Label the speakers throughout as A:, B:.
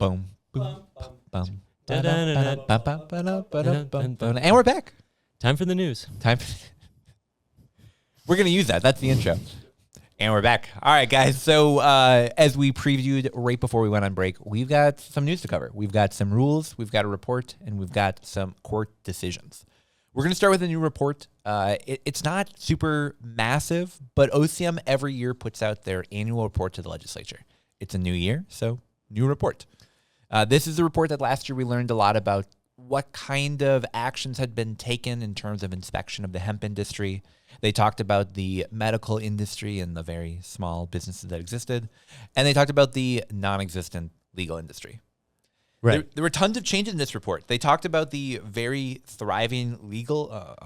A: boom, boom, boom. And we're back.
B: Time for the news.
A: We're going to use that. That's the intro. And we're back. All right, guys. So as we previewed right before we went on break, we've got some news to cover. We've got some rules, we've got a report, and we've got some court decisions. We're going to start with a new report. It's not super massive, but OCM every year puts out their annual report to the legislature. It's a new year, so new report. This is a report that last year we learned a lot about what kind of actions had been taken in terms of inspection of the hemp industry. They talked about the medical industry and the very small businesses that existed. And they talked about the non-existent legal industry.
B: Right.
A: There were tons of changes in this report. They talked about the very thriving legal.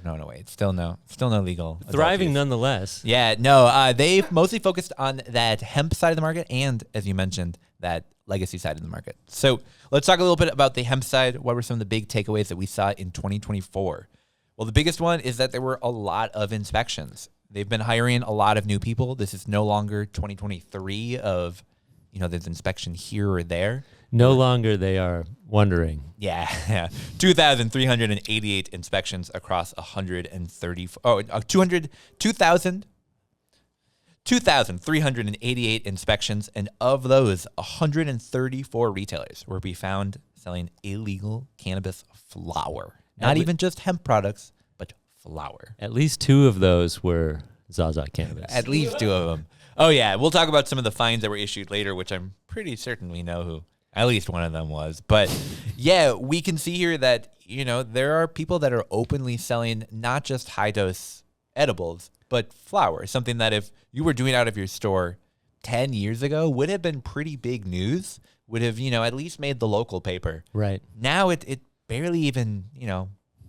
A: No, wait. Still no legal.
B: Thriving nonetheless.
A: Yeah, no. They mostly focused on that hemp side of the market and, as you mentioned, that legacy side of the market. So let's talk a little bit about the hemp side. What were some of the big takeaways that we saw in 2024? Well, the biggest one is that there were a lot of inspections. They've been hiring a lot of new people. This is no longer 2023 of, there's inspection here or there.
B: No longer they are wondering.
A: Yeah. 2,388 inspections across 2,388 inspections, and of those, 134 retailers were be found selling illegal cannabis flower. Not even just hemp products, but flower.
B: At least 2 of those were Zaza cannabis.
A: At least 2 of them. Oh, yeah. We'll talk about some of the fines that were issued later, which I'm pretty certain we know who at least one of them was. But, yeah, we can see here that, there are people that are openly selling not just high-dose edibles, but flower, something that if you were doing out of your store 10 years ago would have been pretty big news, would have, at least made the local paper.
B: Right.
A: Now it barely even,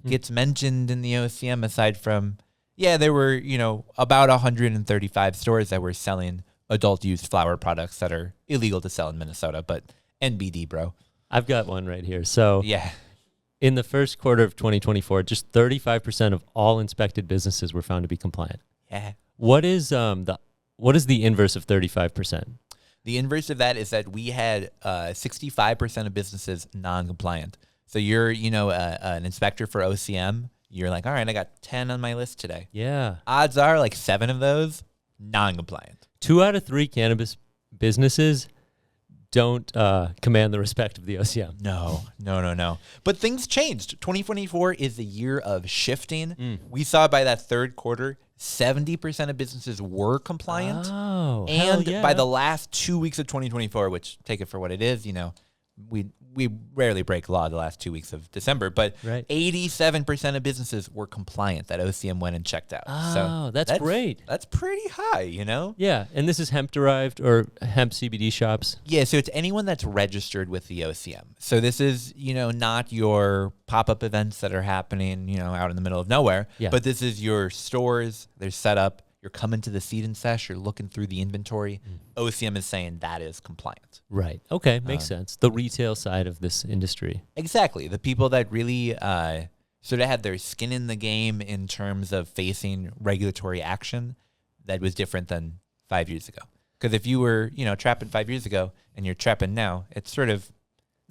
A: gets mentioned in the OCM aside from, there were, about 135 stores that were selling adult use flower products that are illegal to sell in Minnesota, but NBD, bro.
B: I've got one right here. So
A: yeah.
B: In the first quarter of 2024, just 35% of all inspected businesses were found to be compliant.
A: Yeah.
B: What is the inverse of 35%?
A: The inverse of that is that we had 65% of businesses non-compliant. So you're, an inspector for OCM. You're like, all right, I got 10 on my list today.
B: Yeah.
A: Odds are like 7 of those non-compliant.
B: 2 out of 3 cannabis businesses don't command the respect of the OCM.
A: No. But things changed. 2024 is the year of shifting. We saw by that third quarter, 70% of businesses were compliant.
B: Oh,
A: and
B: hell yeah.
A: by the last 2 weeks of 2024, which take it for what it is, we rarely break law the last 2 weeks of December, but
B: right.
A: 87% of businesses were compliant that OCM went and checked out.
B: Oh,
A: so
B: that's great.
A: That's pretty high,
B: Yeah, and this is hemp-derived or hemp CBD shops?
A: Yeah, so it's anyone that's registered with the OCM. So this is, not your pop-up events that are happening, out in the middle of nowhere, but this is your stores, they're set up. You're coming to the seed and sesh, you're looking through the inventory. OCM is saying that is compliant.
B: Right. Okay, makes sense. The retail side of this industry.
A: Exactly. The people that really sort of had their skin in the game in terms of facing regulatory action that was different than 5 years ago. Because if you were, trapping 5 years ago and you're trapping now, it's sort of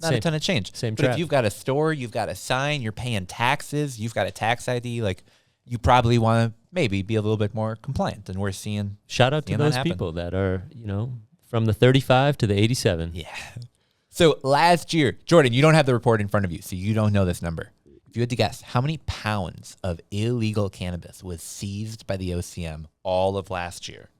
A: not a ton of change.
B: Same
A: but
B: trap.
A: If you've got a store, you've got a sign, you're paying taxes, you've got a tax ID, like you probably want to maybe be a little bit more compliant. And we're seeing
B: shout out to those people that are, from the 35 to the 87.
A: Yeah. So last year, Jordan, you don't have the report in front of you, so you don't know this number. If you had to guess, how many pounds of illegal cannabis was seized by the OCM all of last year?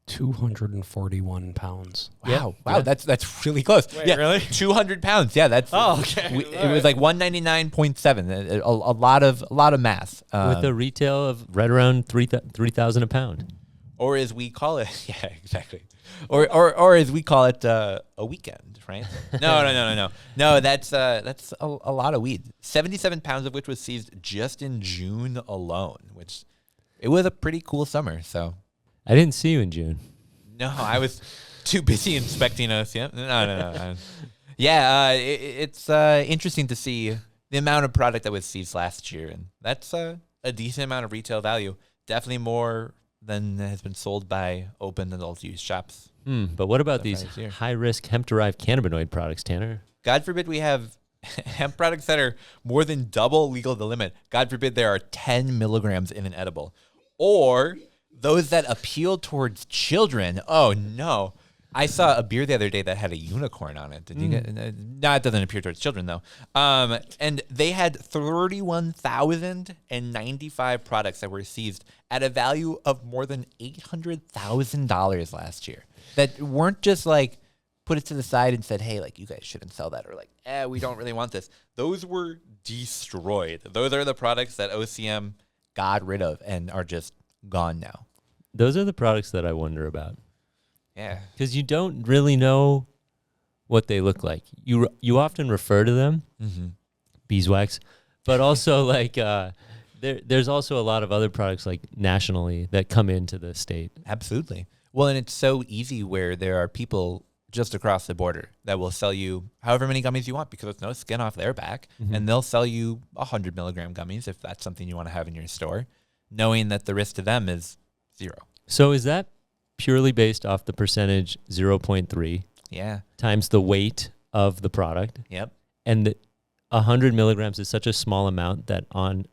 C: 241 pounds.
A: Wow. Wow. That's really close.
C: Wait, really?
A: 200 pounds. Yeah. That's,
C: okay.
A: It was like 199.7. A lot of mass.
B: With a retail of right around 3,000 a pound.
A: Or as we call it, yeah, exactly. Or as we call it, a weekend, right? No. No, that's a lot of weed. 77 pounds of which was seized just in June alone, which it was a pretty cool summer. So
B: I didn't see you in June.
A: No, I was too busy inspecting OCM. No. Yeah, it's interesting to see the amount of product that was seized last year, and that's a decent amount of retail value. Definitely more than has been sold by open adult use shops
B: But what about these
A: this year.
B: high-risk hemp-derived cannabinoid products, Tanner?
A: God forbid we have hemp products that are more than double legal the limit. God forbid there are 10 milligrams in an edible. Or those that appeal towards children. Oh, no. I saw a beer the other day that had a unicorn on it. Did you get? No, it doesn't appear towards children, though. And they had 31,095 products that were seized at a value of more than $800,000 last year. That weren't just like, put it to the side and said, hey, like, you guys shouldn't sell that. Or like, we don't really want this. Those were destroyed. Those are the products that OCM got rid of and are just gone now.
B: Those are the products that I wonder about.
A: Yeah.
B: Because you don't really know what they look like. You often refer to them, beeswax, but also like there's also a lot of other products like nationally that come into the state.
A: Absolutely. Well, and it's so easy where there are people just across the border that will sell you however many gummies you want because there's no skin off their back. And they'll sell you 100 milligram gummies if that's something you want to have in your store, knowing that the risk to them is 0.
B: So is that purely based off the percentage 0.3 times the weight of the product?
A: Yep.
B: And 100 milligrams is such a small amount that on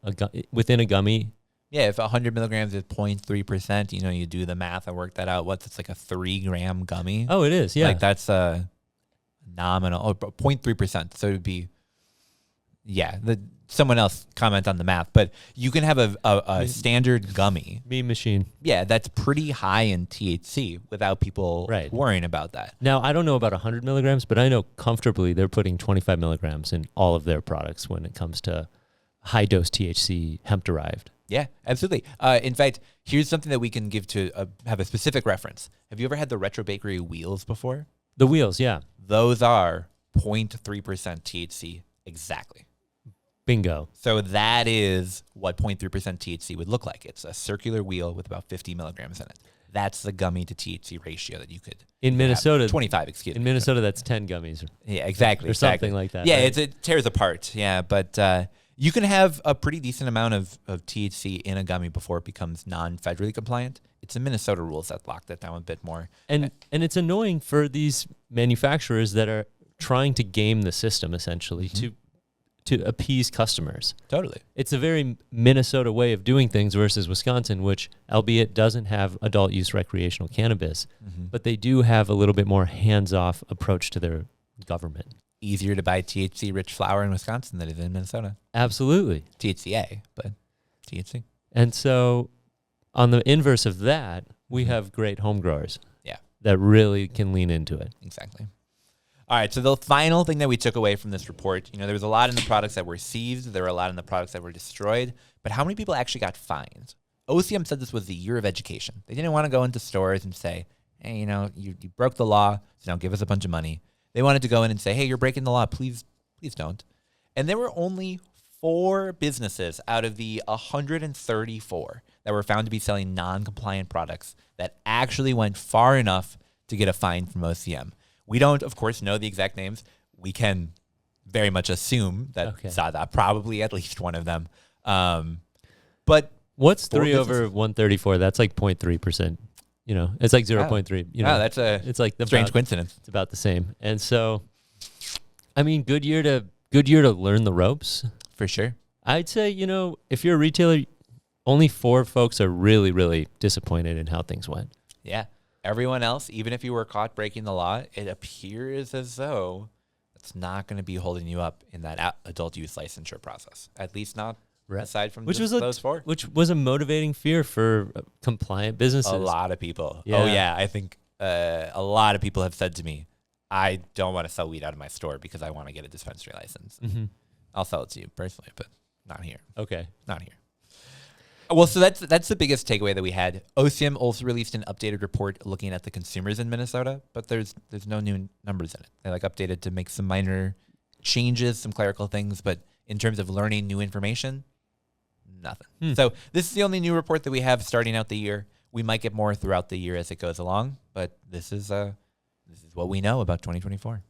B: within a gummy.
A: Yeah, if 100 milligrams is 0.3%, you know, you do the math and work that out. It's like a 3-gram gummy?
B: Oh, it is, yeah.
A: Like that's a nominal, 0.3%. So it would be, someone else comment on the math, but you can have a standard gummy.
B: Meme machine.
A: Yeah, that's pretty high in THC without people worrying about that.
B: Now, I don't know about 100 milligrams, but I know comfortably they're putting 25 milligrams in all of their products when it comes to high-dose THC hemp-derived.
A: Yeah, absolutely. In fact, here's something that we can give to have a specific reference. Have you ever had the Retro Bakery wheels before?
B: The wheels, yeah.
A: Those are 0.3% THC exactly.
B: Bingo.
A: So that is what 0.3% THC would look like. It's a circular wheel with about 50 milligrams in it. That's the gummy to THC ratio that you could.
B: In Minnesota.
A: 25, excuse me.
B: In Minnesota, that's 10 gummies.
A: Yeah, exactly.
B: Or something like that.
A: Yeah,
B: right?
A: it tears apart. Yeah, but you can have a pretty decent amount of THC in a gummy before it becomes non-federally compliant. It's the Minnesota rules that lock that down a bit more.
B: And it's annoying for these manufacturers that are trying to game the system, essentially, to appease customers.
A: Totally.
B: It's a very Minnesota way of doing things versus Wisconsin, which, albeit doesn't have adult use recreational cannabis, but they do have a little bit more hands-off approach to their government.
A: Easier to buy THC-rich flower in Wisconsin than it is in Minnesota.
B: Absolutely.
A: THCA, but THC.
B: And so on the inverse of that, we have great home growers that really can lean into it.
A: Exactly. All right, so the final thing that we took away from this report, you know, there was a lot in the products that were seized, there were a lot in the products that were destroyed, but how many people actually got fined? OCM said this was the year of education. They didn't want to go into stores and say, hey, you know, you broke the law, so now give us a bunch of money. They wanted to go in and say, hey, you're breaking the law, please don't. And there were only 4 businesses out of the 134 that were found to be selling non-compliant products that actually went far enough to get a fine from OCM. We don't, of course, know the exact names. We can very much assume that Sada, probably at least one of them. But
B: what's 3 over 134? That's like 0.3%. You know, it's like 0.3. You know,
A: that's
B: it's like the
A: strange coincidence.
B: It's about the same. And so, I mean, good year to learn the ropes.
A: For sure.
B: I'd say, you know, if you're a retailer, only 4 folks are really, really disappointed in how things went.
A: Yeah. Everyone else, even if you were caught breaking the law, it appears as though it's not going to be holding you up in that adult use licensure process. At least not aside from those 4.
B: Which was a motivating fear for compliant businesses.
A: A lot of people.
B: Yeah.
A: Oh, yeah. I think a lot of people have said to me, I don't want to sell weed out of my store because I want to get a dispensary license. I'll sell it to you personally, but not here.
B: Okay.
A: Not here. Well, so that's the biggest takeaway that we had. OCM also released an updated report looking at the consumers in Minnesota, but there's no new numbers in it. They updated to make some minor changes, some clerical things, but in terms of learning new information, nothing. So this is the only new report that we have starting out the year. We might get more throughout the year as it goes along, but this is what we know about 2024.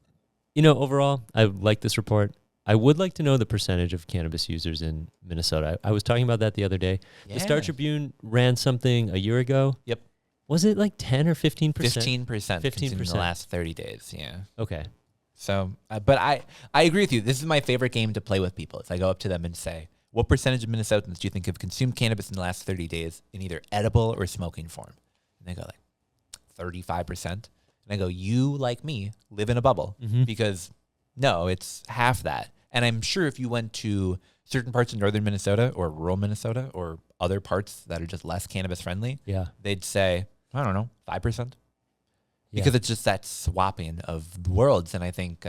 B: You know, overall, I like this report. I would like to know the percentage of cannabis users in Minnesota. I was talking about that the other day.
A: Yeah.
B: The Star Tribune ran something a year ago.
A: Yep.
B: Was it like 10 or 15%?
A: 15%
B: 15%
A: in the last 30 days. Yeah.
B: Okay.
A: So, but I agree with you. This is my favorite game to play with people. Is I go up to them and say, what percentage of Minnesotans do you think have consumed cannabis in the last 30 days in either edible or smoking form? And they go like 35%. And I go, you, like me, live in a bubble because no, it's half that. And I'm sure if you went to certain parts of northern Minnesota or rural Minnesota or other parts that are just less cannabis friendly, they'd say, I don't know, 5%. Because it's just that swapping of worlds. And I think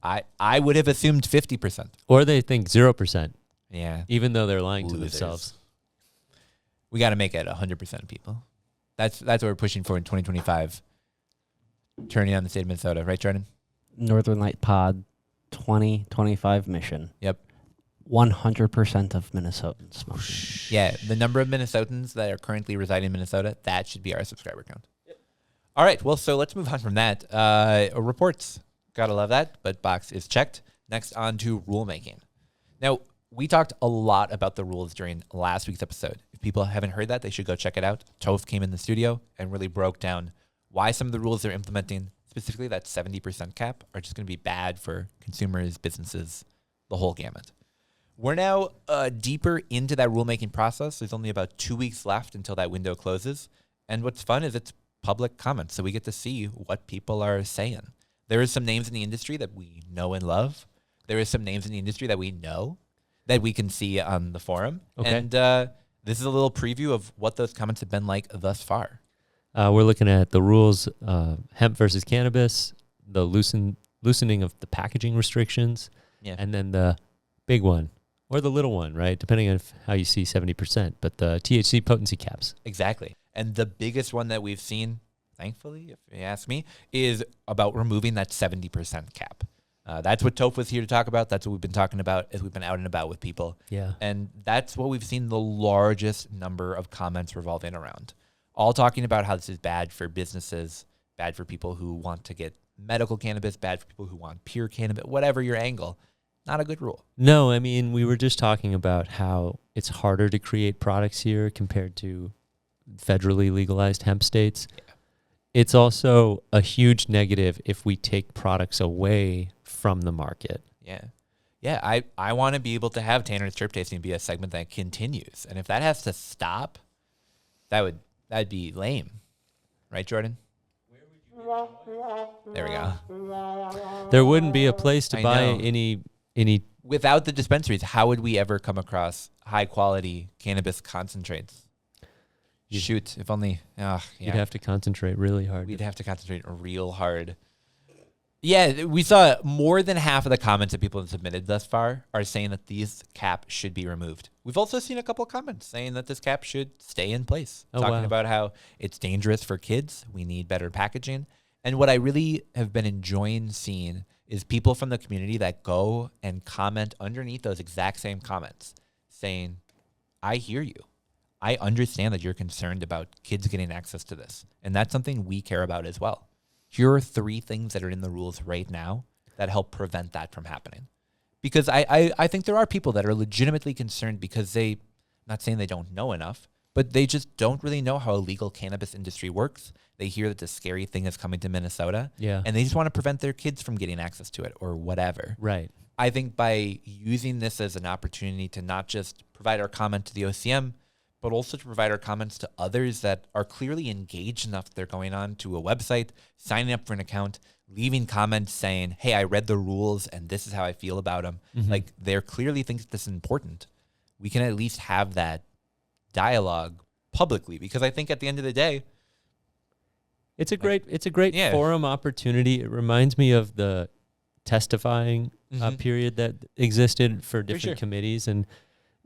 A: I would have assumed 50%.
B: Or they think 0%.
A: Yeah.
B: Even though they're lying to
A: Losers.
B: themselves.
A: We got to make it 100% of people. That's what we're pushing for in 2025. Turning on the state of Minnesota. Right, Jordan?
C: Northern Light Pod 2025 mission.
A: Yep.
C: 100% of Minnesotans smoking.
A: Yeah, the number of Minnesotans that are currently residing in Minnesota, that should be our subscriber count. Yep. All right, well, so let's move on from that. Reports. Gotta love that, but box is checked. Next, on to rulemaking. Now, we talked a lot about the rules during last week's episode. If people haven't heard that, they should go check it out. Toph came in the studio and really broke down why some of the rules they're implementing, specifically that 70% cap, are just going to be bad for consumers, businesses, the whole gamut. We're now deeper into that rulemaking process. There's only about 2 weeks left until that window closes. And what's fun is it's public comments, so we get to see what people are saying. There are some names in the industry that we know and love. There are some names in the industry that we know that we can see on the forum.
B: Okay.
A: And this is a little preview of what those comments have been like thus far.
B: We're looking at the rules, hemp versus cannabis, the loosening of the packaging restrictions, and then the big one, or the little one, right? Depending on how you see 70%, but the THC potency caps.
A: Exactly. And the biggest one that we've seen, thankfully, if you ask me, is about removing that 70% cap. That's what Toph was here to talk about. That's what we've been talking about as we've been out and about with people.
B: Yeah.
A: And that's what we've seen the largest number of comments revolving around. All talking about how this is bad for businesses, bad for people who want to get medical cannabis, bad for people who want pure cannabis, whatever your angle. Not a good rule.
B: No, I mean, we were just talking about how it's harder to create products here compared to federally legalized hemp states.
A: Yeah.
B: It's also a huge negative if we take products away from the market.
A: Yeah. Yeah, I want to be able to have Tanner's Chirp Tasting be a segment that continues. And if that has to stop, that'd be lame. Right, Jordan? There we go.
B: There wouldn't be a place to
A: I
B: buy
A: know.
B: any.
A: Without the dispensaries, how would we ever come across high quality cannabis concentrates? Shoot, if only.
B: You'd have to concentrate really hard.
A: We'd have to concentrate real hard. Yeah, we saw more than half of the comments that people have submitted thus far are saying that these caps should be removed. We've also seen a couple of comments saying that this cap should stay in place. Talking about how it's dangerous for kids. We need better packaging. And what I really have been enjoying seeing is people from the community that go and comment underneath those exact same comments saying, I hear you. I understand that you're concerned about kids getting access to this. And that's something we care about as well. Here are 3 things that are in the rules right now that help prevent that from happening. Because I think there are people that are legitimately concerned because not saying they don't know enough, but they just don't really know how a legal cannabis industry works. They hear that this scary thing is coming to Minnesota.
B: Yeah.
A: And they just want to prevent their kids from getting access to it or whatever.
B: Right.
A: I think by using this as an opportunity to not just provide our comment to the OCM, but also to provide our comments to others that are clearly engaged enough that they're going on to a website, signing up for an account, leaving comments saying, hey, I read the rules and this is how I feel about them.
B: Mm-hmm.
A: Like, they're clearly think this is important. We can at least have that dialogue publicly, because I think at the end of the day,
B: it's a great forum opportunity. It reminds me of the testifying period that existed for different committees, and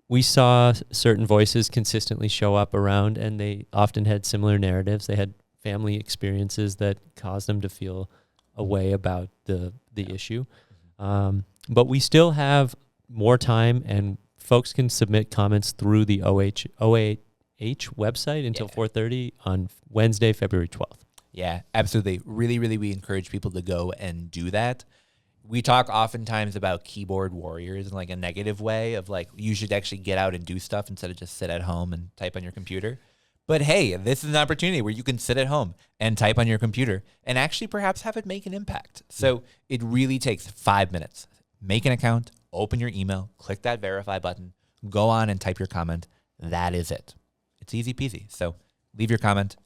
B: we saw certain voices consistently show up around, and they often had similar narratives. They had family experiences that caused them to feel a way about the issue. But we still have more time, and folks can submit comments through the OAH website until 4:30 on Wednesday, February 12th.
A: Yeah, absolutely. Really, really, we encourage people to go and do that. We talk oftentimes about keyboard warriors in like a negative way of like, you should actually get out and do stuff instead of just sit at home and type on your computer. But hey, this is an opportunity where you can sit at home and type on your computer and actually perhaps have it make an impact. So it really takes 5 minutes. Make an account, open your email, click that verify button, go on and type your comment. That is it. It's easy peasy. So leave your comment,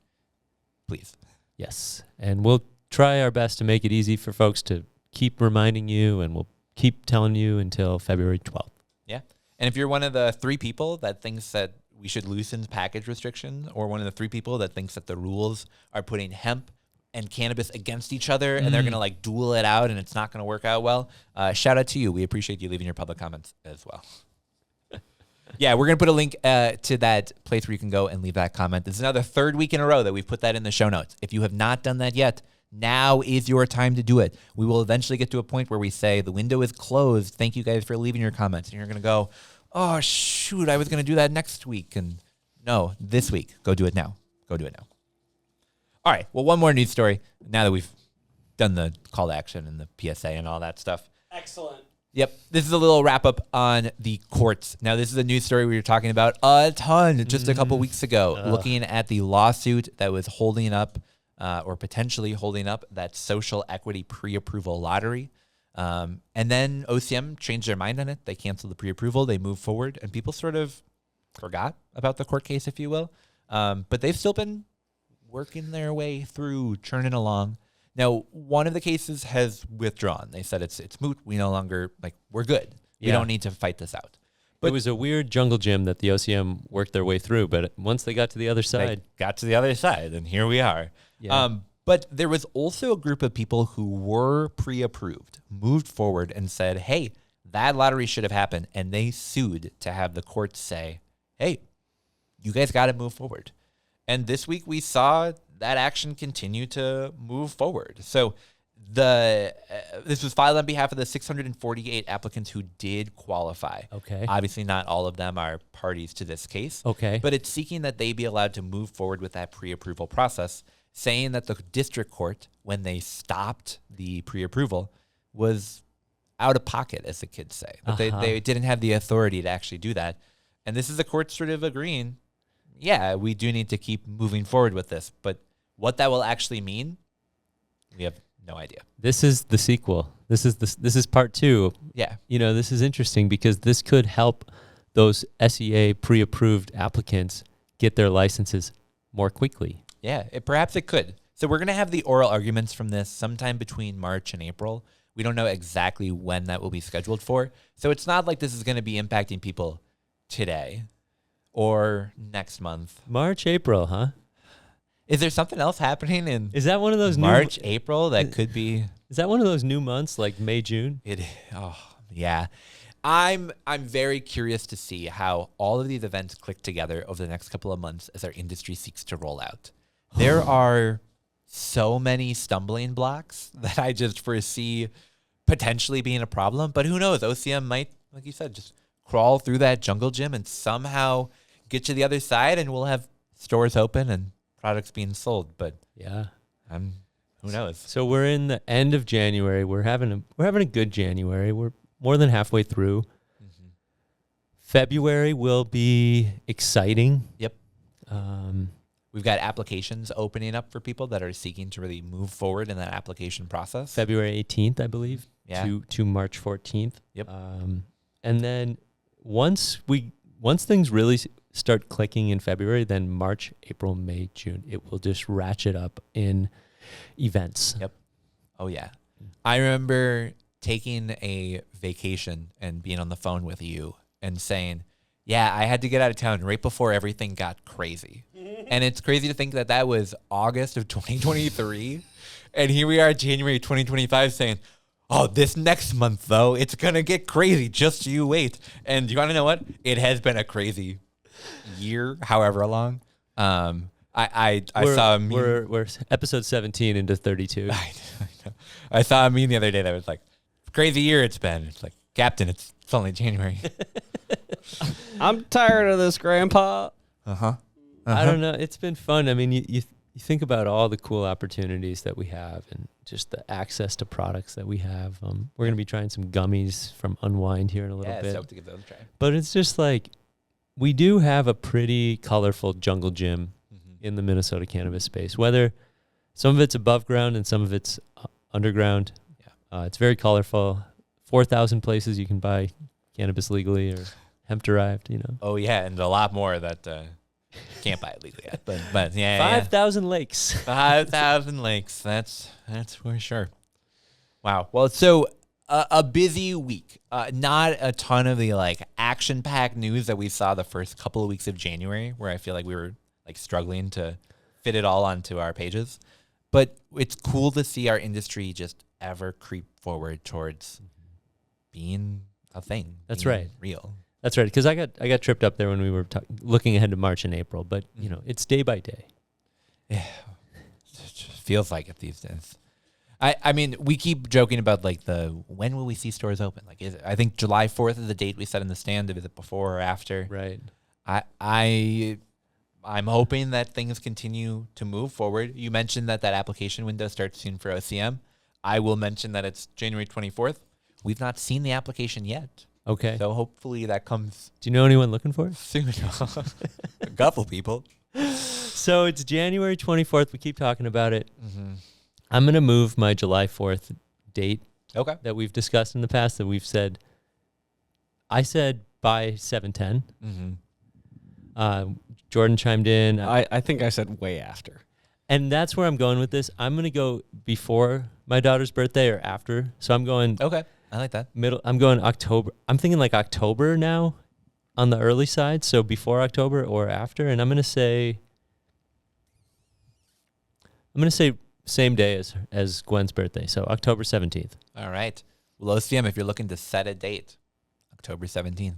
A: please.
B: Yes. And we'll try our best to make it easy for folks to keep reminding you, and we'll keep telling you until February 12th.
A: Yeah. And if you're one of the 3 people that thinks that we should loosen package restrictions, or one of the 3 people that thinks that the rules are putting hemp and cannabis against each other and they're going to like duel it out and it's not going to work out well, shout out to you. We appreciate you leaving your public comments as well. Yeah, we're going to put a link to that place where you can go and leave that comment. This is another 3rd week in a row that we've put that in the show notes. If you have not done that yet, now is your time to do it. We will eventually get to a point where we say the window is closed. Thank you guys for leaving your comments. And you're going to go, oh, shoot, I was going to do that next week. And no, this week. Go do it now. Go do it now. All right. Well, one more news story now that we've done the call to action and the PSA and all that stuff.
C: Excellent.
A: Yep. This is a little wrap up on the courts. Now, this is a news story we were talking about a ton just a couple weeks ago, looking at the lawsuit that was holding up or potentially holding up that social equity pre-approval lottery. And then OCM changed their mind on it. They canceled the pre-approval. They moved forward, and people sort of forgot about the court case, if you will. But they've still been working their way through, churning along. Now, one of the cases has withdrawn. They said it's moot. We no longer, we're good. We don't need to fight this out.
B: But it was a weird jungle gym that the OCM worked their way through. But once they got to the other side,
A: and here we are.
B: Yeah.
A: But there was also a group of people who were pre-approved, moved forward and said, hey, that lottery should have happened. And they sued to have the courts say, hey, you guys got to move forward. And this week we saw that action continue to move forward. So this was filed on behalf of the 648 applicants who did qualify.
B: Okay.
A: Obviously, not all of them are parties to this case.
B: Okay.
A: But it's seeking that they be allowed to move forward with that pre-approval process, saying that the district court, when they stopped the pre-approval, was out of pocket, as the kids say. But they didn't have the authority to actually do that. And this is the court sort of agreeing, yeah, we do need to keep moving forward with this. But what that will actually mean, we have no idea.
B: This is the sequel. This is part 2.
A: Yeah.
B: This is interesting because this could help those SEA pre-approved applicants get their licenses more quickly.
A: Yeah, perhaps it could. So we're going to have the oral arguments from this sometime between March and April. We don't know exactly when that will be scheduled for. So it's not like this is going to be impacting people today or next month.
B: March, April, huh?
A: Is there something else happening in
B: Is that one of those
A: March, April that could be?
B: Is that one of those new months like May, June?
A: Yeah. I'm very curious to see how all of these events click together over the next couple of months as our industry seeks to roll out. There are so many stumbling blocks that I just foresee potentially being a problem, but who knows? OCM might, like you said, just crawl through that jungle gym and somehow get to the other side, and we'll have stores open and products being sold. But
B: yeah,
A: who knows?
B: So we're in the end of January. We're having a good January. We're more than halfway through. Mm-hmm. February will be exciting.
A: Yep. We've got applications opening up for people that are seeking to really move forward in that application process.
B: February 18th, I believe.
A: Yeah.
B: To March 14th.
A: Yep.
B: And then once things really start clicking in February, then March, April, May, June, it will just ratchet up in events.
A: Yep. Oh yeah. I remember taking a vacation and being on the phone with you and saying, yeah, I had to get out of town right before everything got crazy. And it's crazy to think that that was August of 2023. And here we are, January 2025, saying, oh, this next month, though, it's going to get crazy. Just you wait. And you want to know what? It has been a crazy year, however long. I saw a meme.
B: We're episode 17 into 32.
A: I know. I saw a meme the other day that was like, crazy year it's been. It's like, Captain, it's only January.
C: I'm tired of this, Grandpa.
B: I don't know. It's been fun. I mean, you think about all the cool opportunities that we have and just the access to products that we have. We're going to be trying some gummies from Unwind here in a little bit.
A: Stoked to give those a try.
B: But it's just like we do have a pretty colorful jungle gym in the Minnesota cannabis space. Whether some of it's above ground and some of it's underground. Yeah. It's very colorful. 4,000 places you can buy cannabis legally or hemp derived.
A: Oh yeah, and a lot more that can't buy it legally yet. But yeah,
B: 5,000 lakes.
A: 5,000 lakes. That's for sure. Wow. Well, so a busy week. Not a ton of the like action-packed news that we saw the first couple of weeks of January, where I feel like we were like struggling to fit it all onto our pages. But it's cool to see our industry just ever creep forward towards being a thing.
B: That's
A: being
B: right.
A: Real.
B: That's right. Because I got tripped up there when we were looking ahead to March and April. But it's day by day.
A: Yeah, it just feels like it these days. I mean, we keep joking about like when will we see stores open? Like, I think July 4th is the date we set in the stand. Is it before or after?
B: Right.
A: I'm hoping that things continue to move forward. You mentioned that application window starts soon for OCM. I will mention that it's January 24th. We've not seen the application yet.
B: Okay.
A: So hopefully that comes.
B: Do you know anyone looking for it?
A: Soon. A couple people.
B: So it's January 24th. We keep talking about it.
A: Mm-hmm.
B: I'm going to move my July 4th date.
A: Okay.
B: That we've discussed in the past that we've said. I said by 7/10.
A: Mm-hmm.
B: Jordan chimed in.
C: I think I said way after.
B: And that's where I'm going with this. I'm going to go before my daughter's birthday or after. So I'm going.
A: Okay. I like that.
B: I'm going October. I'm thinking like October now on the early side. So before October or after. And I'm going to say same day as Gwen's birthday. So October 17th.
A: All right. Well, OCM, if you're looking to set a date, October 17th.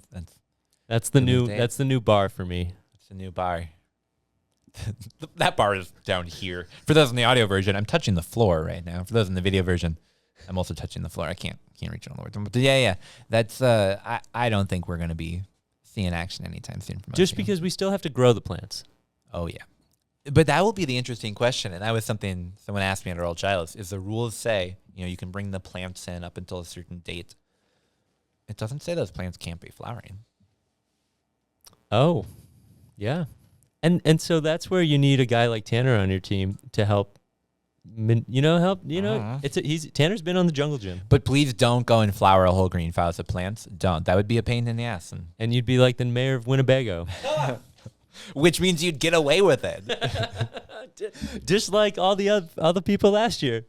B: That's the new bar for me.
A: It's a new bar. That bar is down here. For those in the audio version, I'm touching the floor right now. For those in the video version, I'm also touching the floor. I can't reach it on the word. But yeah. That's I don't think we're gonna be seeing action anytime soon from
B: Just
A: OCM.
B: because we still have to grow the plants.
A: Oh yeah. But that will be the interesting question, and that was something someone asked me at Earl Giles, is the rules say, you can bring the plants in up until a certain date. It doesn't say those plants can't be flowering.
B: Oh, yeah. And so that's where you need a guy like Tanner on your team to help. Tanner's been on the Jungle Gym.
A: But please don't go and flower a whole green files of plants. Don't. That would be a pain in the ass.
B: And you'd be like the mayor of Winnebago.
A: Which means you'd get away with it.
B: Just like all the other people last year.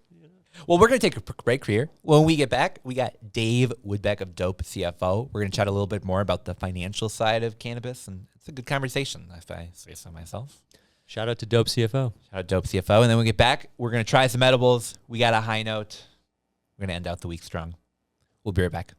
A: Well, we're going to take a break here. When we get back, we got Dave Woodbeck of Dope CFO. We're going to chat a little bit more about the financial side of cannabis, and it's a good conversation, if I say so myself.
B: Shout out to Dope CFO.
A: Shout out Dope CFO. And then when we get back, we're going to try some edibles. We got a high note. We're going to end out the week strong. We'll be right back.